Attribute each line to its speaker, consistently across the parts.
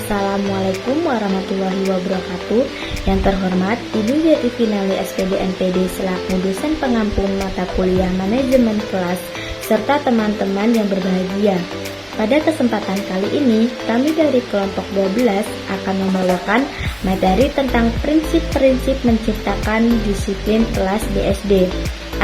Speaker 1: Assalamualaikum warahmatullahi wabarakatuh. Yang terhormat Ibu Yeti Finali SPD NPD selaku dosen pengampu mata kuliah manajemen kelas serta teman-teman yang berbahagia. Pada kesempatan kali ini, kami dari kelompok 12 akan membawakan materi tentang prinsip-prinsip menciptakan disiplin kelas BSD.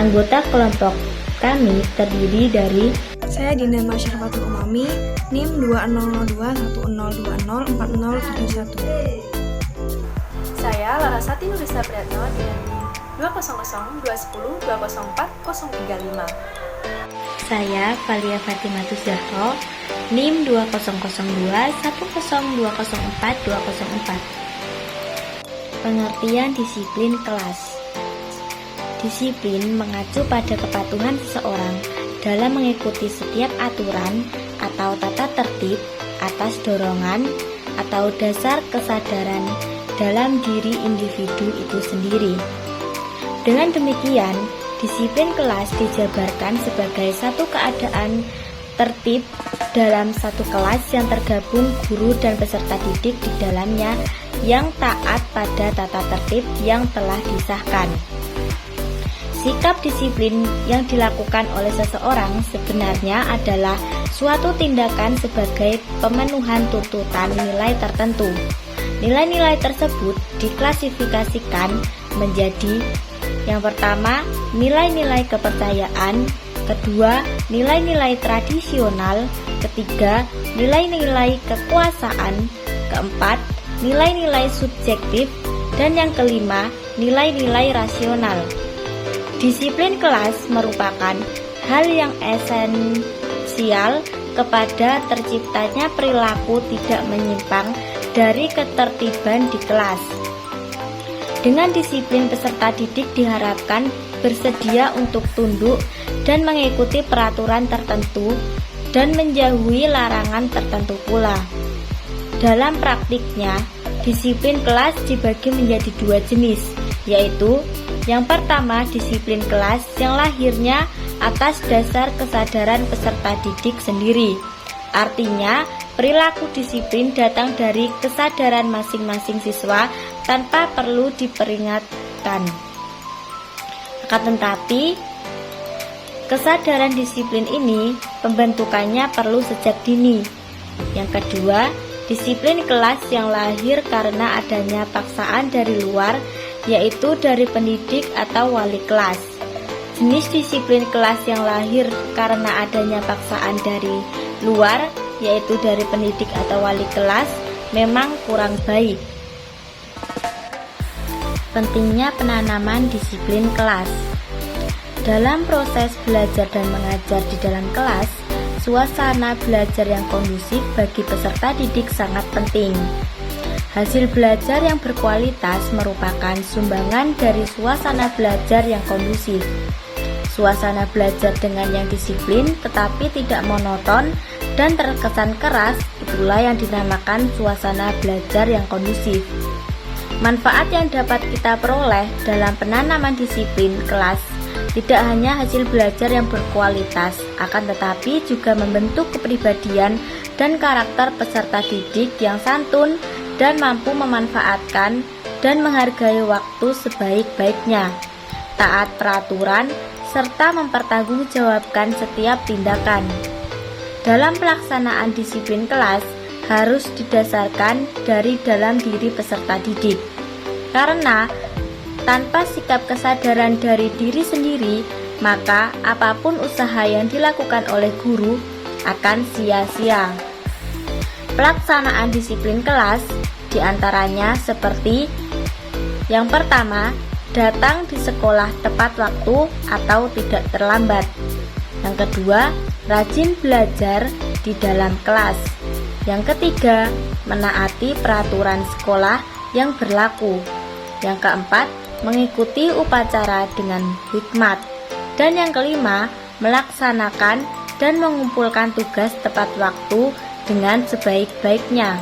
Speaker 1: Anggota kelompok kami terdiri dari
Speaker 2: saya Dinda Masyarafatul Umami, NIM 200210204071.
Speaker 3: Saya Larasati Nurisa Priyatno dengan NIM 20021020435.
Speaker 1: Saya Valia Fatimatus Zahro, NIM 200210200424. Pengertian disiplin kelas. Disiplin mengacu pada kepatuhan seseorang dalam mengikuti setiap aturan atau tata tertib atas dorongan atau dasar kesadaran dalam diri individu itu sendiri. Dengan demikian, disiplin kelas dijabarkan sebagai satu keadaan tertib dalam satu kelas yang tergabung guru dan peserta didik di dalamnya yang taat pada tata tertib yang telah disahkan. Sikap disiplin yang dilakukan oleh seseorang sebenarnya adalah suatu tindakan sebagai pemenuhan tuntutan nilai tertentu. Nilai-nilai tersebut diklasifikasikan menjadi yang pertama, nilai-nilai kepercayaan, kedua, nilai-nilai tradisional, ketiga, nilai-nilai kekuasaan, keempat, nilai-nilai subjektif, dan yang kelima, nilai-nilai rasional. Disiplin kelas merupakan hal yang esensial kepada terciptanya perilaku tidak menyimpang dari ketertiban di kelas. Dengan disiplin, peserta didik diharapkan bersedia untuk tunduk dan mengikuti peraturan tertentu dan menjauhi larangan tertentu pula. Dalam praktiknya, disiplin kelas dibagi menjadi dua jenis, yaitu yang pertama, disiplin kelas yang lahirnya atas dasar kesadaran peserta didik sendiri. Artinya, perilaku disiplin datang dari kesadaran masing-masing siswa tanpa perlu diperingatkan. Akan tetapi, kesadaran disiplin ini pembentukannya perlu sejak dini. Yang kedua, disiplin kelas yang lahir karena adanya paksaan dari luar, yaitu dari pendidik atau wali kelas. Jenis disiplin kelas yang lahir karena adanya paksaan dari luar, yaitu dari pendidik atau wali kelas, memang kurang baik. Pentingnya penanaman disiplin kelas. Dalam proses belajar dan mengajar di dalam kelas, suasana belajar yang kondusif bagi peserta didik sangat penting. Hasil belajar yang berkualitas merupakan sumbangan dari suasana belajar yang kondusif. Suasana belajar dengan yang disiplin tetapi tidak monoton dan terkesan keras, itulah yang dinamakan suasana belajar yang kondusif. Manfaat yang dapat kita peroleh dalam penanaman disiplin kelas tidak hanya hasil belajar yang berkualitas, akan tetapi juga membentuk kepribadian dan karakter peserta didik yang santun dan mampu memanfaatkan dan menghargai waktu sebaik-baiknya, taat peraturan, serta mempertanggungjawabkan setiap tindakan. Dalam pelaksanaan disiplin kelas harus didasarkan dari dalam diri peserta didik, karena tanpa sikap kesadaran dari diri sendiri, maka apapun usaha yang dilakukan oleh guru akan sia-sia. Pelaksanaan disiplin kelas diantaranya seperti yang pertama, datang di sekolah tepat waktu atau tidak terlambat. Yang kedua, rajin belajar di dalam kelas. Yang ketiga, menaati peraturan sekolah yang berlaku. Yang keempat, mengikuti upacara dengan hikmat. Dan yang kelima, melaksanakan dan mengumpulkan tugas tepat waktu dengan sebaik-baiknya.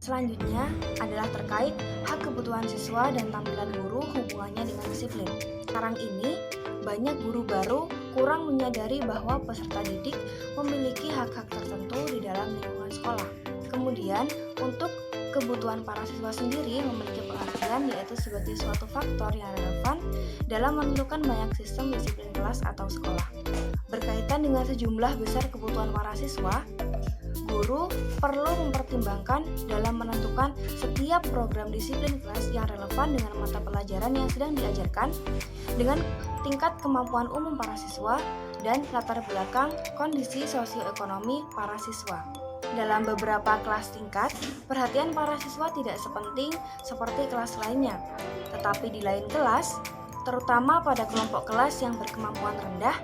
Speaker 2: Selanjutnya adalah terkait hak kebutuhan siswa dan tampilan guru hubungannya dengan disiplin. Sekarang ini, banyak guru baru kurang menyadari bahwa peserta didik memiliki hak-hak tertentu di dalam lingkungan sekolah. Kemudian, untuk kebutuhan para siswa sendiri memiliki pengertian yaitu sebagai suatu faktor yang relevan dalam menentukan banyak sistem disiplin kelas atau sekolah. Berkaitan dengan sejumlah besar kebutuhan para siswa, guru perlu mempertimbangkan dalam menentukan setiap program disiplin kelas yang relevan dengan mata pelajaran yang sedang diajarkan, dengan tingkat kemampuan umum para siswa, dan latar belakang kondisi sosioekonomi para siswa. Dalam beberapa kelas tingkat, perhatian para siswa tidak sepenting seperti kelas lainnya. Tetapi di lain kelas, terutama pada kelompok kelas yang berkemampuan rendah,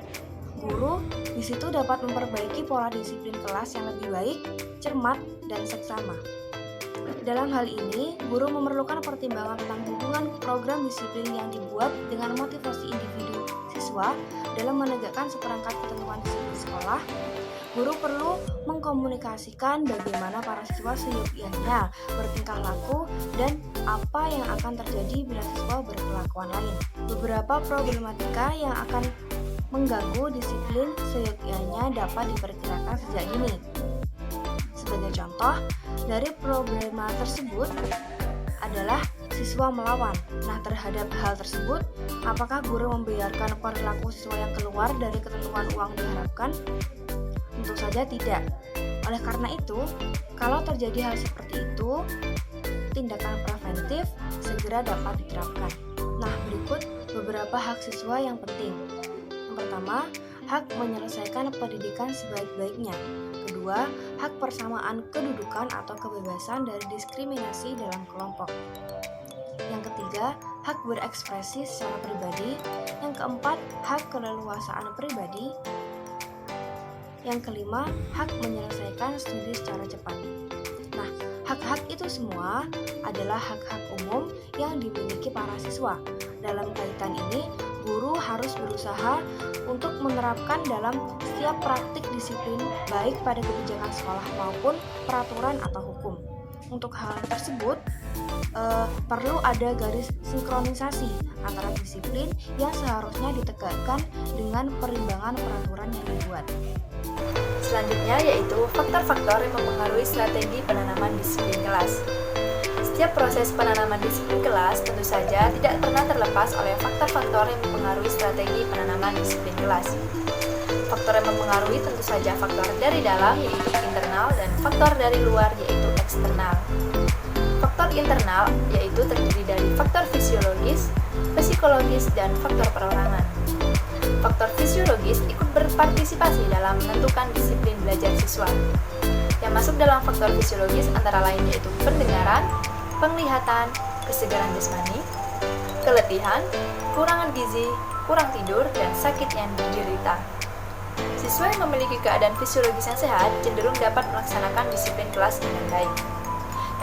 Speaker 2: guru di situ dapat memperbaiki pola disiplin kelas yang lebih baik, cermat, dan seksama. Dalam hal ini, guru memerlukan pertimbangan tentang hubungan program disiplin yang dibuat dengan motivasi individu siswa dalam menegakkan seperangkat ketentuan disiplin sekolah. Guru perlu mengkomunikasikan bagaimana para siswa seyogyanya bertingkah laku dan apa yang akan terjadi bila siswa berkelakuan lain. Beberapa problematika yang akan mengganggu disiplin seyogyanya dapat diperkirakan sejak dini. Sebagai contoh, dari problema tersebut adalah siswa melawan. Nah, terhadap hal tersebut, apakah guru membiarkan perilaku siswa yang keluar dari ketentuan uang diharapkan? Tentu saja tidak. Oleh karena itu, kalau terjadi hal seperti itu, tindakan preventif segera dapat diterapkan. Nah, berikut beberapa hak siswa yang penting. Yang pertama, hak menyelesaikan pendidikan sebaik-baiknya. Kedua, hak persamaan kedudukan atau kebebasan dari diskriminasi dalam kelompok. Yang ketiga, hak berekspresi secara pribadi. Yang keempat, hak keleluasaan pribadi. Yang kelima, hak menyelesaikan studi secara cepat. Nah, hak-hak itu semua adalah hak-hak umum yang dimiliki para siswa. Dalam kaitan ini, guru harus berusaha untuk menerapkan dalam setiap praktik disiplin baik pada kebijakan sekolah maupun peraturan atau hukum. Untuk hal tersebut, perlu ada garis sinkronisasi antara disiplin yang seharusnya ditegakkan dengan perimbangan peraturan yang dibuat.
Speaker 3: Selanjutnya yaitu faktor-faktor yang mempengaruhi strategi penanaman disiplin kelas. Setiap proses penanaman disiplin kelas tentu saja tidak pernah terlepas oleh faktor-faktor yang mempengaruhi strategi penanaman disiplin kelas. Faktor yang mempengaruhi tentu saja faktor dari dalam yaitu internal dan faktor dari luar yaitu eksternal. Faktor internal yaitu terdiri dari faktor fisiologis, psikologis, dan faktor perorangan. Faktor fisiologis ikut berpartisipasi dalam menentukan disiplin belajar siswa. Yang masuk dalam faktor fisiologis antara lain yaitu pendengaran, penglihatan, kesegaran jasmani, keletihan, kekurangan gizi, kurang tidur, dan sakit yang diderita. Siswa yang memiliki keadaan fisiologis yang sehat cenderung dapat melaksanakan disiplin kelas dengan baik.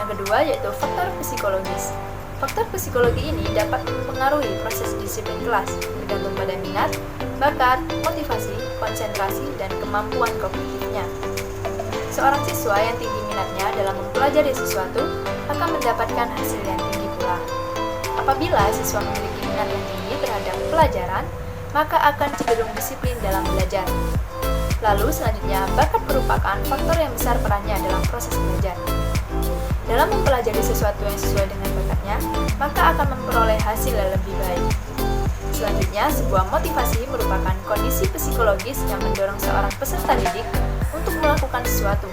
Speaker 3: Yang kedua yaitu faktor psikologis. Faktor psikologi ini dapat mempengaruhi proses disiplin kelas, bergantung pada minat, bakat, motivasi, konsentrasi, dan kemampuan kognitifnya. Seorang siswa yang tinggi minatnya dalam mempelajari sesuatu akan mendapatkan hasil yang tinggi pula. Apabila siswa memiliki minat yang tinggi terhadap pelajaran, maka akan cenderung disiplin dalam belajar. Lalu selanjutnya, bakat merupakan faktor yang besar perannya dalam proses belajar. Dalam mempelajari sesuatu yang sesuai dengan bakatnya, maka akan memperoleh hasil yang lebih baik. Selanjutnya, sebuah motivasi merupakan kondisi psikologis yang mendorong seorang peserta didik untuk melakukan sesuatu.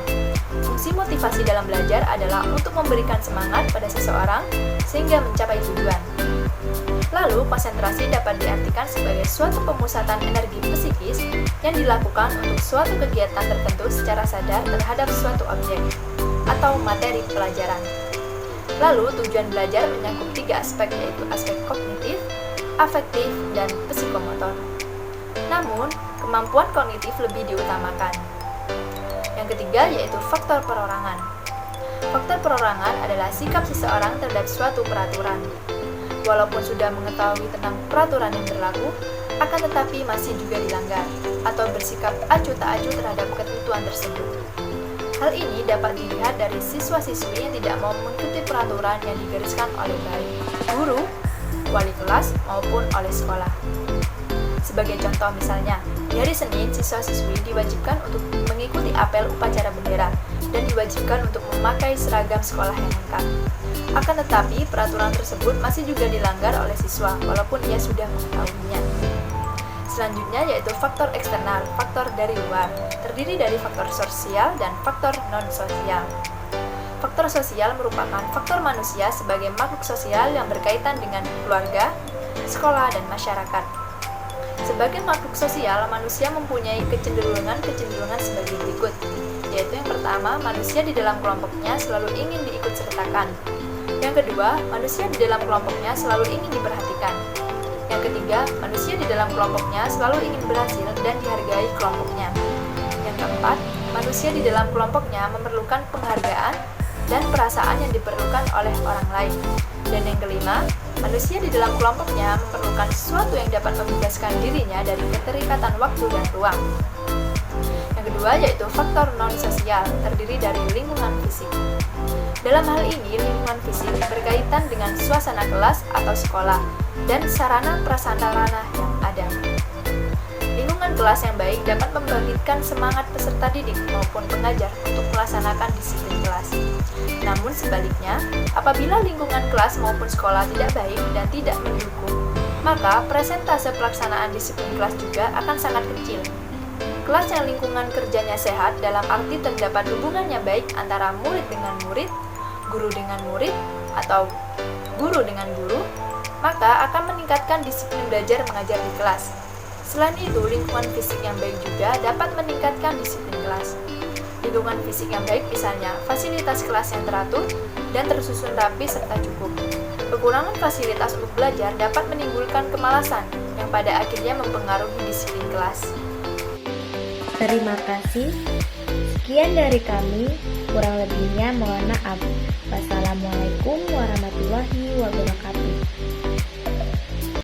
Speaker 3: Fungsi motivasi dalam belajar adalah untuk memberikan semangat pada seseorang sehingga mencapai tujuan. Lalu, konsentrasi dapat diartikan sebagai suatu pemusatan energi psikis yang dilakukan untuk suatu kegiatan tertentu secara sadar terhadap suatu objek atau materi pelajaran. Lalu, tujuan belajar menyangkut 3 aspek yaitu aspek kognitif, afektif, dan psikomotor. Namun, kemampuan kognitif lebih diutamakan. Yang ketiga yaitu faktor perorangan. Faktor perorangan adalah sikap seseorang terhadap suatu peraturan. Walaupun sudah mengetahui tentang peraturan yang berlaku, akan tetapi masih juga dilanggar atau bersikap acuh tak acuh terhadap ketentuan tersebut. Hal ini dapat dilihat dari siswa-siswi yang tidak mau mengikuti peraturan yang digariskan oleh baik guru, wali kelas, maupun oleh sekolah. Sebagai contoh misalnya, di hari Senin, siswa-siswi diwajibkan untuk mengikuti apel upacara bendera dan diwajibkan untuk memakai seragam sekolah yang lengkap. Akan tetapi, peraturan tersebut masih juga dilanggar oleh siswa walaupun ia sudah mengetahuinya. Selanjutnya yaitu faktor eksternal, faktor dari luar, terdiri dari faktor sosial dan faktor non-sosial. Faktor sosial merupakan faktor manusia sebagai makhluk sosial yang berkaitan dengan keluarga, sekolah, dan masyarakat. Sebagai makhluk sosial, manusia mempunyai kecenderungan sebagai berikut, yaitu yang pertama, manusia di dalam kelompoknya selalu ingin diikutsertakan. Yang kedua, manusia di dalam kelompoknya selalu ingin diperhatikan. Yang ketiga, manusia di dalam kelompoknya selalu ingin berhasil dan dihargai kelompoknya. Yang keempat, manusia di dalam kelompoknya memerlukan penghargaan dan perasaan yang diperlukan oleh orang lain. Dan yang kelima, manusia di dalam kelompoknya memerlukan sesuatu yang dapat membebaskan dirinya dari keterikatan waktu dan ruang. Yang kedua yaitu faktor non-sosial, terdiri dari lingkungan fisik. Dalam hal ini, lingkungan fisik berkaitan dengan suasana kelas atau sekolah dan sarana prasarana yang ada. Lingkungan kelas yang baik dapat membangkitkan semangat peserta didik maupun pengajar untuk melaksanakan disiplin kelas. Namun sebaliknya, apabila lingkungan kelas maupun sekolah tidak baik dan tidak mendukung, maka persentase pelaksanaan disiplin kelas juga akan sangat kecil. Kelas yang lingkungan kerjanya sehat dalam arti terdapat hubungannya baik antara murid dengan murid, guru dengan murid, atau guru dengan guru, maka akan meningkatkan disiplin belajar mengajar di kelas. Selain itu, lingkungan fisik yang baik juga dapat meningkatkan disiplin kelas. Lingkungan fisik yang baik misalnya fasilitas kelas yang teratur dan tersusun rapi serta cukup. Kekurangan fasilitas untuk belajar dapat menimbulkan kemalasan yang pada akhirnya mempengaruhi disiplin kelas.
Speaker 1: Terima kasih. Sekian dari kami, kurang lebihnya mohon maaf. Wassalamualaikum warahmatullahi wabarakatuh.